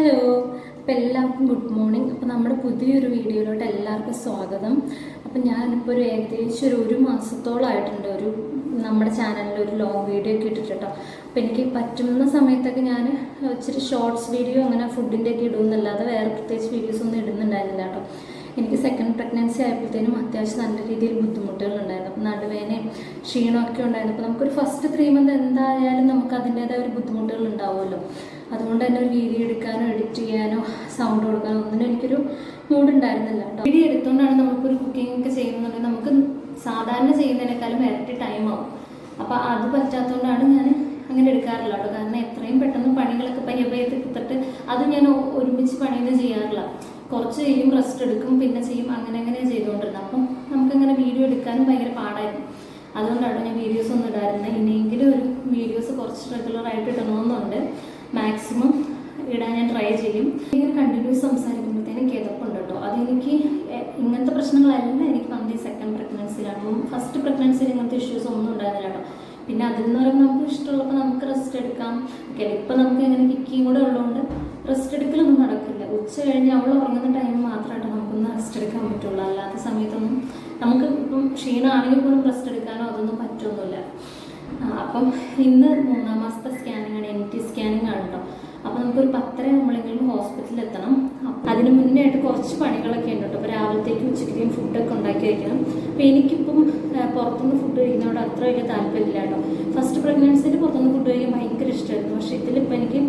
Hello, അപ്പോൾ എല്ലാവർക്കും good morning. അപ്പോൾ നമ്മുടെ പുതിയൊരു വീഡിയോയിലോട്ട് എല്ലാവർക്കും സ്വാഗതം. അപ്പോൾ ഞാനിപ്പോൾ ഏകദേശം ഒരു മാസത്തോളമായിട്ടുണ്ട് നമ്മുടെ ചാനലിൽ ഒരു ലോങ് വീഡിയോ ഒക്കെ ഇട്ടിട്ടോ. അപ്പോൾ എനിക്ക് പറ്റുന്ന സമയത്തൊക്കെ ഞാൻ ഇച്ചിരി ഷോർട്സ് വീഡിയോ അങ്ങനെ ഫുഡിൻ്റെ ഒക്കെ ഇടുമെന്നല്ലാതെ വേറെ പ്രത്യേകിച്ച് വീഡിയോസ് ഒന്നും ഇടുന്നുണ്ടായിരുന്നില്ല കേട്ടോ. എനിക്ക് സെക്കൻഡ് പ്രഗ്നൻസി ആയപ്പോഴത്തേനും അത്യാവശ്യം നല്ല രീതിയിൽ ബുദ്ധിമുട്ടുകളുണ്ടായിരുന്നു. അപ്പോൾ നടുവേനയും ക്ഷീണമൊക്കെ ഉണ്ടായിരുന്നു. അപ്പോൾ നമുക്കൊരു ഫസ്റ്റ് 3 മന്ത് എന്തായാലും നമുക്ക് അതിൻ്റേതായ ഒരു ബുദ്ധിമുട്ടുകൾ ഉണ്ടാവുമല്ലോ. അതുകൊണ്ട് തന്നെ ഒരു വീഡിയോ എടുക്കാനോ എഡിറ്റ് ചെയ്യാനോ സൗണ്ട് കൊടുക്കാനോ ഒന്നിനും എനിക്കൊരു മൂഡുണ്ടായിരുന്നില്ല കേട്ടോ. വീഡിയോ എടുത്തുകൊണ്ടാണ് നമുക്കൊരു കുക്കിംഗ് ഒക്കെ ചെയ്യുന്നുണ്ടെങ്കിൽ നമുക്ക് സാധാരണ ചെയ്യുന്നതിനേക്കാളും ഇരട്ടി ടൈമാവും. അപ്പോൾ അത് പറ്റാത്തതുകൊണ്ടാണ് ഞാൻ അങ്ങനെ എടുക്കാറില്ല കേട്ടോ. കാരണം എത്രയും പെട്ടെന്ന് പണികളൊക്കെ പയ്യെ എടുത്തിട്ട് അത് ഞാൻ ഒരുമിച്ച് പണിയൊന്നും ചെയ്യാറില്ല. കുറച്ച് ചെയ്യും, റെസ്റ്റ് എടുക്കും, പിന്നെ ചെയ്യും, അങ്ങനെ ചെയ്തുകൊണ്ടിരുന്നത്. അപ്പം നമുക്കങ്ങനെ വീഡിയോ എടുക്കാനും ഭയങ്കര പാടായിരുന്നു. അതുകൊണ്ടാണ് ഞാൻ വീഡിയോസ് ഒന്നും ഇടാറുന്നത്. ഇനിയെങ്കിലും ഒരു വീഡിയോസ് കുറച്ച് റെഗുലറായിട്ട് ഇടണമെന്നുണ്ട്. മാക്സിമം ഇടാൻ ഞാൻ ട്രൈ ചെയ്യും. ഇങ്ങനെ കണ്ടിന്യൂസ് സംസാരിക്കുമ്പോഴത്തേനും കിതപ്പുണ്ട് കേട്ടോ. അതെനിക്ക് ഇങ്ങനത്തെ പ്രശ്നങ്ങളെല്ലാം എനിക്ക് വന്നത് സെക്കൻഡ് പ്രഗ്നൻസിയിലാണ്. ഫസ്റ്റ് പ്രഗ്നൻസിയിൽ ഇങ്ങനത്തെ ഇഷ്യൂസ് ഒന്നും ഉണ്ടായിരുന്നില്ല കേട്ടോ. പിന്നെ അതിൽ നിന്ന് പറയുമ്പോൾ നമുക്ക് ഇഷ്ടമുള്ളപ്പോൾ നമുക്ക് റെസ്റ്റ് എടുക്കാം. ഓക്കെ, ഇപ്പം നമുക്ക് എങ്ങനെ കിക്കിയും കൂടെ ഉള്ളതുകൊണ്ട് റെസ്റ്റ് എടുക്കലൊന്നും നടക്കില്ല. ഉച്ച കഴിഞ്ഞ് അവൾ ഉറങ്ങുന്ന ടൈം മാത്രമായിട്ട് നമുക്കൊന്ന് റെസ്റ്റ് എടുക്കാൻ പറ്റുള്ളൂ. അല്ലാത്ത സമയത്തൊന്നും നമുക്ക് ഇപ്പം ക്ഷീണമാണെങ്കിൽ പോലും റെസ്റ്റ് എടുക്കാനോ അതൊന്നും പറ്റുമൊന്നുമില്ല. അപ്പം ഇന്ന് 3-ാം മാസത്തെ സ്കാനിങ് ആണ്, NT സ്കാനിങ് ആണ് കേട്ടോ. അപ്പോൾ നമുക്കൊരു 10:30 നമ്മളെങ്കിലും ഹോസ്പിറ്റലിൽ എത്തണം. അതിന് മുന്നേ ആയിട്ട് കുറച്ച് പണികളൊക്കെ ഉണ്ട് കേട്ടോ. അപ്പോൾ രാവിലത്തേക്ക് ഉച്ചയ്ക്കും ഫുഡൊക്കെ ഉണ്ടാക്കി വയ്ക്കണം. അപ്പോൾ എനിക്കിപ്പം പുറത്തുനിന്ന് ഫുഡ് കഴിക്കുന്നതോട് അത്ര വലിയ താല്പര്യമില്ല കേട്ടോ. ഫസ്റ്റ് പ്രഗ്നൻസിയിൽ പുറത്തുനിന്ന് ഫുഡ് കഴിക്കാൻ ഭയങ്കര ഇഷ്ടമായിരുന്നു. പക്ഷേ ഇതിലിപ്പോൾ എനിക്ക്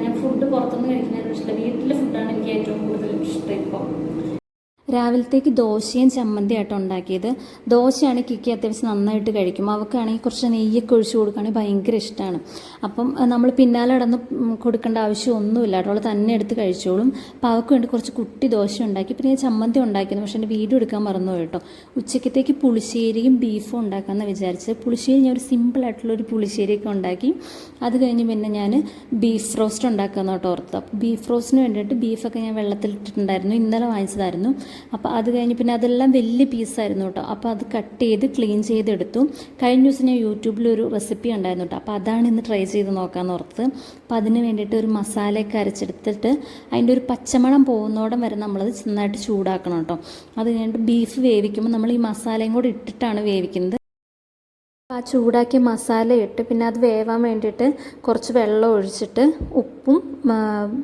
ഞാൻ ഫുഡ് പുറത്തുനിന്ന് കഴിക്കുന്നതിന് ഇഷ്ടമില്ല. വീട്ടിലെ ഫുഡാണ് എനിക്ക് ഏറ്റവും കൂടുതൽ ഇഷ്ടം ഇപ്പോൾ. രാവിലത്തേക്ക് ദോശയും ചമ്മന്തിയായിട്ട് ഉണ്ടാക്കിയത്. ദോശയാണ് കിക്കി അത്യാവശ്യം നന്നായിട്ട് കഴിക്കും. അവൾക്കാണെങ്കിൽ കുറച്ച് നെയ്യൊക്കെ ഒഴിച്ച് കൊടുക്കുകയാണെങ്കിൽ ഭയങ്കര ഇഷ്ടമാണ്. അപ്പം നമ്മൾ പിന്നാലെ കിടന്ന് കൊടുക്കേണ്ട ആവശ്യമൊന്നുമില്ല കേട്ടോ. അവൾ തന്നെ എടുത്ത് കഴിച്ചോളും. അപ്പോൾ അവൾക്ക് വേണ്ടി കുറച്ച് കുട്ടി ദോശ ഉണ്ടാക്കി. പിന്നെ ഞാൻ ചമ്മന്തി ഉണ്ടാക്കിയിരുന്നു, പക്ഷേ എൻ്റെ വീഡിയോ എടുക്കാൻ മറന്നു കേട്ടോ. ഉച്ചക്കത്തേക്ക് പുളിശ്ശേരിയും ബീഫും ഉണ്ടാക്കാമെന്ന് വിചാരിച്ചത്. പുളിശ്ശേരി ഞാൻ ഒരു സിമ്പിളായിട്ടുള്ളൊരു പുളിശ്ശേരിയൊക്കെ ഉണ്ടാക്കി. അത് കഴിഞ്ഞ് പിന്നെ ഞാൻ ബീഫ് റോസ്റ്റ് ഉണ്ടാക്കാമെന്ന് കേട്ടോ ഓർത്തത്. അപ്പോൾ ബീഫ് റോസ്റ്റിന് വേണ്ടിയിട്ട് ബീഫൊക്കെ ഞാൻ വെള്ളത്തിലിട്ടിട്ടുണ്ടായിരുന്നു, ഇന്നലെ വാങ്ങിച്ചതായിരുന്നു. അപ്പോൾ അത് കഴിഞ്ഞ് പിന്നെ അതെല്ലാം വലിയ പീസായിരുന്നു കേട്ടോ. അപ്പോൾ അത് കട്ട് ചെയ്ത് ക്ലീൻ ചെയ്തെടുത്തു. കഴിഞ്ഞ ദിവസം ഞാൻ യൂട്യൂബിലൊരു റെസിപ്പി ഉണ്ടായിരുന്നു കേട്ടോ. അപ്പോൾ അതാണ് ഇന്ന് ട്രൈ ചെയ്ത് നോക്കാമെന്ന് ഓർത്ത്. അപ്പോൾ അതിന് വേണ്ടിയിട്ട് ഒരു മസാലയൊക്കെ അരച്ചെടുത്തിട്ട് അതിൻ്റെ ഒരു പച്ചമണം പോകുന്നോടം വരെ നമ്മളത് നന്നായിട്ട് ചൂടാക്കണം കേട്ടോ. അത് കഴിഞ്ഞിട്ട് ബീഫ് വേവിക്കുമ്പോൾ നമ്മൾ ഈ മസാലയും കൂടി ഇട്ടിട്ടാണ് വേവിക്കുന്നത്. ആ ചൂടാക്കിയ മസാല ഇട്ട് പിന്നെ അത് വേവാൻ വേണ്ടിയിട്ട് കുറച്ച് വെള്ളം ഒഴിച്ചിട്ട് ഉപ്പും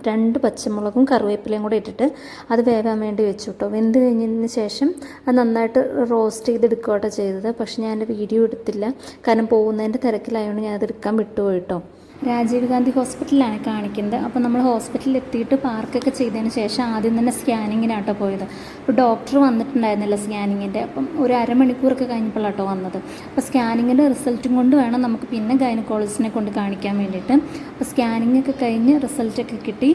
2 പച്ചമുളകും കറിവേപ്പിലയും കൂടെ ഇട്ടിട്ട് അത് വേവാൻ വേണ്ടി വെച്ചു കേട്ടോ. വെന്ത് കഴിഞ്ഞതിന് ശേഷം അത് നന്നായിട്ട് റോസ്റ്റ് ചെയ്തെടുക്കുകട്ടോ ചെയ്തത്. പക്ഷെ ഞാൻ എൻ്റെ വീഡിയോ എടുത്തില്ല, കാരണം പോകുന്നതിൻ്റെ തിരക്കിലായതുകൊണ്ട് ഞാനത് എടുക്കാൻ വിട്ടുപോയി കേട്ടോ. രാജീവ് ഗാന്ധി ഹോസ്പിറ്റലിലാണ് കാണിക്കുന്നത്. അപ്പോൾ നമ്മൾ ഹോസ്പിറ്റലിൽ എത്തിയിട്ട് പാർക്കൊക്കെ ചെയ്തതിന് ശേഷം ആദ്യം തന്നെ സ്കാനിങ്ങിനാട്ടോ പോയത്. അപ്പോൾ ഡോക്ടർ വന്നിട്ടുണ്ടായിരുന്നില്ല സ്കാനിങ്ങിൻ്റെ. അപ്പം ഒരു അരമണിക്കൂറൊക്കെ കഴിഞ്ഞപ്പോഴാട്ടോ വന്നത്. അപ്പോൾ സ്കാനിങ്ങിൻ്റെ റിസൾട്ടും കൊണ്ട് വേണം നമുക്ക് പിന്നെ ഗൈനക്കോളജിസ്റ്റിനെ കൊണ്ട് കാണിക്കാൻ വേണ്ടിയിട്ട്. അപ്പോൾ സ്കാനിങ്ങൊക്കെ കഴിഞ്ഞ് റിസൾട്ടൊക്കെ കിട്ടി.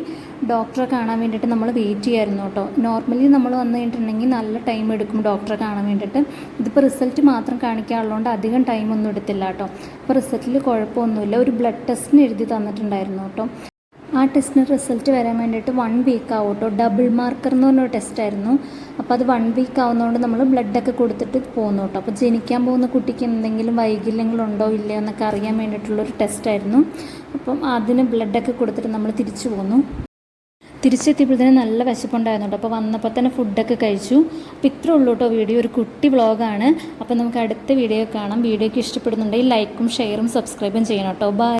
ഡോക്ടറെ കാണാൻ വേണ്ടിയിട്ട് നമ്മൾ വെയിറ്റ് ചെയ്യായിരുന്നു കേട്ടോ. നോർമലി നമ്മൾ വന്നു കഴിഞ്ഞിട്ടുണ്ടെങ്കിൽ നല്ല ടൈം എടുക്കും ഡോക്ടറെ കാണാൻ വേണ്ടിയിട്ട്. ഇതിപ്പോൾ റിസൾട്ട് മാത്രം കാണിക്കാനുള്ളതുകൊണ്ട് അധികം ടൈമൊന്നും എടുത്തില്ല കേട്ടോ. അപ്പോൾ റിസൾട്ടിൽ കുഴപ്പമൊന്നുമില്ല. ഒരു ബ്ലഡ് ടെസ്റ്റിന് എഴുതി തന്നിട്ടുണ്ടായിരുന്നു കേട്ടോ. ആ ടെസ്റ്റിന് റിസൾട്ട് വരാൻ വേണ്ടിയിട്ട് 1 വീക്ക് ആവും കേട്ടോ. ഡബിൾ മാർക്കർ എന്ന് പറഞ്ഞൊരു ടെസ്റ്റായിരുന്നു. അപ്പോൾ അത് 1 വീക്ക് ആവുന്നതുകൊണ്ട് നമ്മൾ ബ്ലഡൊക്കെ കൊടുത്തിട്ട് പോകുന്നു കേട്ടോ. അപ്പോൾ ജനിക്കാൻ പോകുന്ന കുട്ടിക്ക് എന്തെങ്കിലും വൈകല്യങ്ങളുണ്ടോ ഇല്ലയോ എന്നൊക്കെ അറിയാൻ വേണ്ടിയിട്ടുള്ളൊരു ടെസ്റ്റായിരുന്നു. അപ്പം അതിന് ബ്ലഡൊക്കെ കൊടുത്തിട്ട് നമ്മൾ തിരിച്ചു പോന്നു. തിരിച്ചെത്തിയപ്പോഴത്തേനും നല്ല വിശപ്പുണ്ടായിരുന്നു കേട്ടോ. അപ്പോൾ വന്നപ്പോൾ തന്നെ ഫുഡൊക്കെ കഴിച്ചു. അപ്പോൾ ഇത്രേ ഉള്ളൂ കേട്ടോ വീഡിയോ. ഒരു കുട്ടി വ്ളോഗാണ്. അപ്പോൾ നമുക്ക് അടുത്ത വീഡിയോ കാണാം. വീഡിയോയ്ക്ക് ഇഷ്ടപ്പെടുന്നുണ്ടെങ്കിൽ ലൈക്കും ഷെയറും സബ്സ്ക്രൈബും ചെയ്യണം കേട്ടോ. ബൈ.